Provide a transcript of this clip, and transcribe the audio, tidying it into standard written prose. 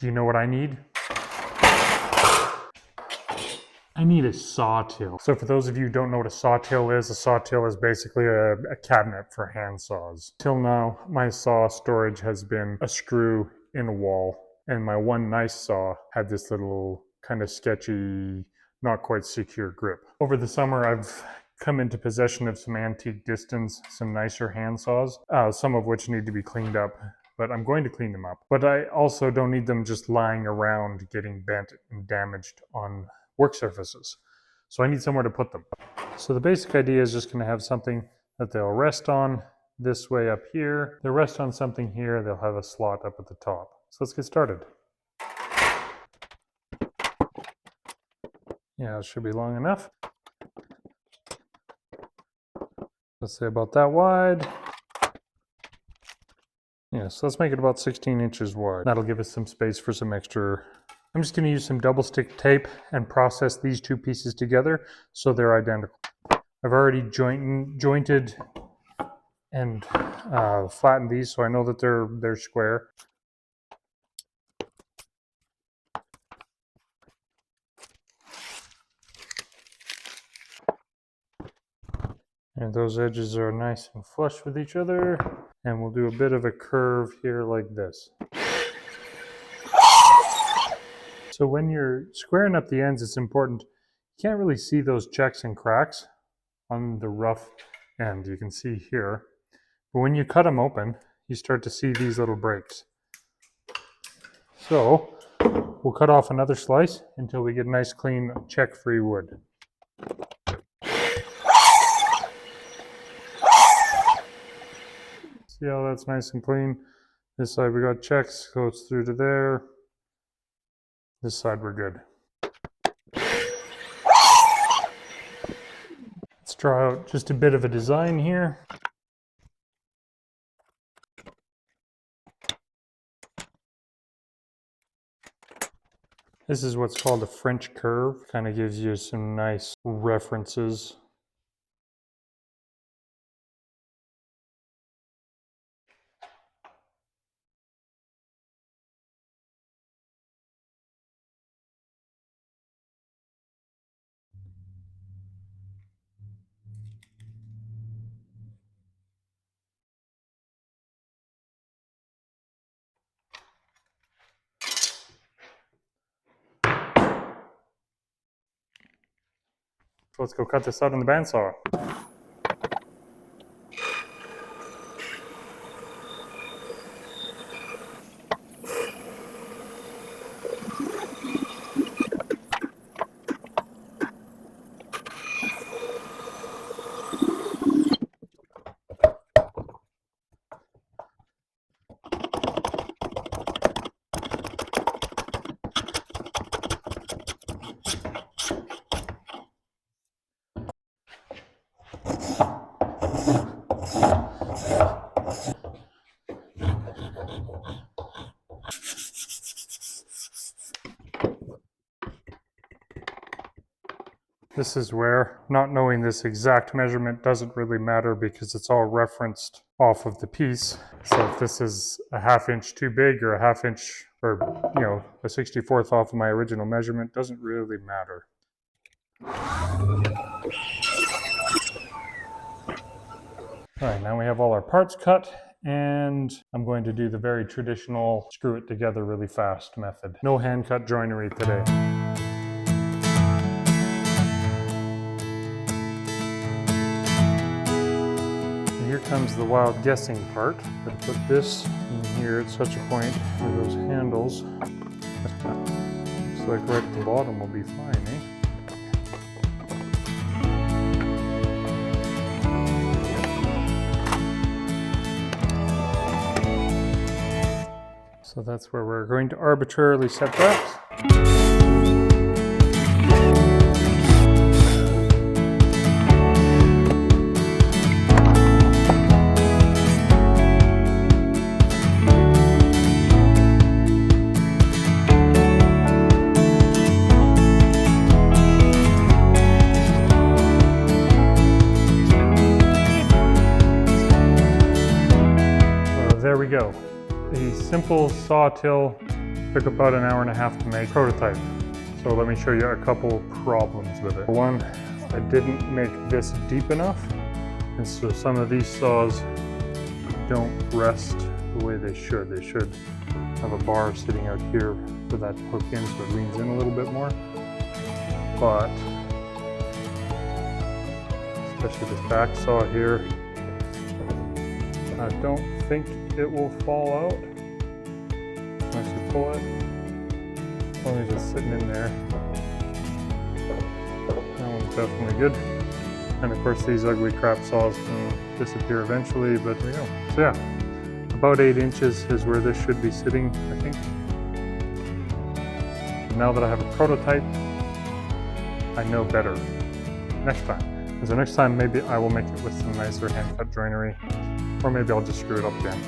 Do you know what I need? I need a sawtill. So for those of you who don't know what a sawtill is basically a cabinet for hand saws. Till now, my saw storage has been a screw in a wall, and my one nice saw had this little kind of sketchy, not quite secure grip. Over the summer, I've come into possession of some antique distance, some nicer hand saws, some of which need to be cleaned up, but I'm going to clean them up. But I also don't need them just lying around getting bent and damaged on work surfaces. So I need somewhere to put them. So the basic idea is just going to have something that they'll rest on this way up here. They'll rest on something here. They'll have a slot up at the top. So let's get started. Yeah, it should be long enough. Let's say about that wide. Yeah, so let's make it about 16 inches wide. That'll give us some space for some extra. I'm just going to use some double stick tape and process these two pieces together so they're identical. I've already jointed and flattened these so I know that they're square. And those edges are nice and flush with each other. And we'll do a bit of a curve here like this. So when you're squaring up the ends, it's important. You can't really see those checks and cracks on the rough end. You can see here. But when you cut them open, you start to see these little breaks. So we'll cut off another slice until we get nice, clean, check-free wood. See how that's nice and clean? This side we got checks, goes through to there. This side we're good. Let's draw out just a bit of a design here. This is what's called a French curve. Kind of gives you some nice references. So let's go cut this out on the bandsaw. This is where not knowing this exact measurement doesn't really matter because it's all referenced off of the piece. So if this is a ½ inch too big or a ½ inch or, you know, a 64th off of my original measurement, doesn't really matter. All right, now we have all our parts cut, and I'm going to do the very traditional screw it together really fast method. No hand cut joinery today. Here comes the wild guessing part. I'm going to put this in here at such a point where those handles, looks like right at the bottom will be fine, eh? So that's where we're going to arbitrarily set that. There we go. A simple sawtill Took about an hour and a half to make prototype. So let me show you a couple problems with it. One, I didn't make this deep enough, and so some of these saws don't rest the way they should. They should have a bar sitting out here for that to hook in so it leans in a little bit more. But, especially this back saw here, I don't think it will fall out once you pull it. As long as it's sitting in there. That one's definitely good. And of course these ugly crap saws can disappear eventually, but there we go. So yeah, about 8 inches is where this should be sitting, I think. Now that I have a prototype, I know better next time. So next time maybe I will make it with some nicer hand cut joinery, or maybe I'll just screw it up again.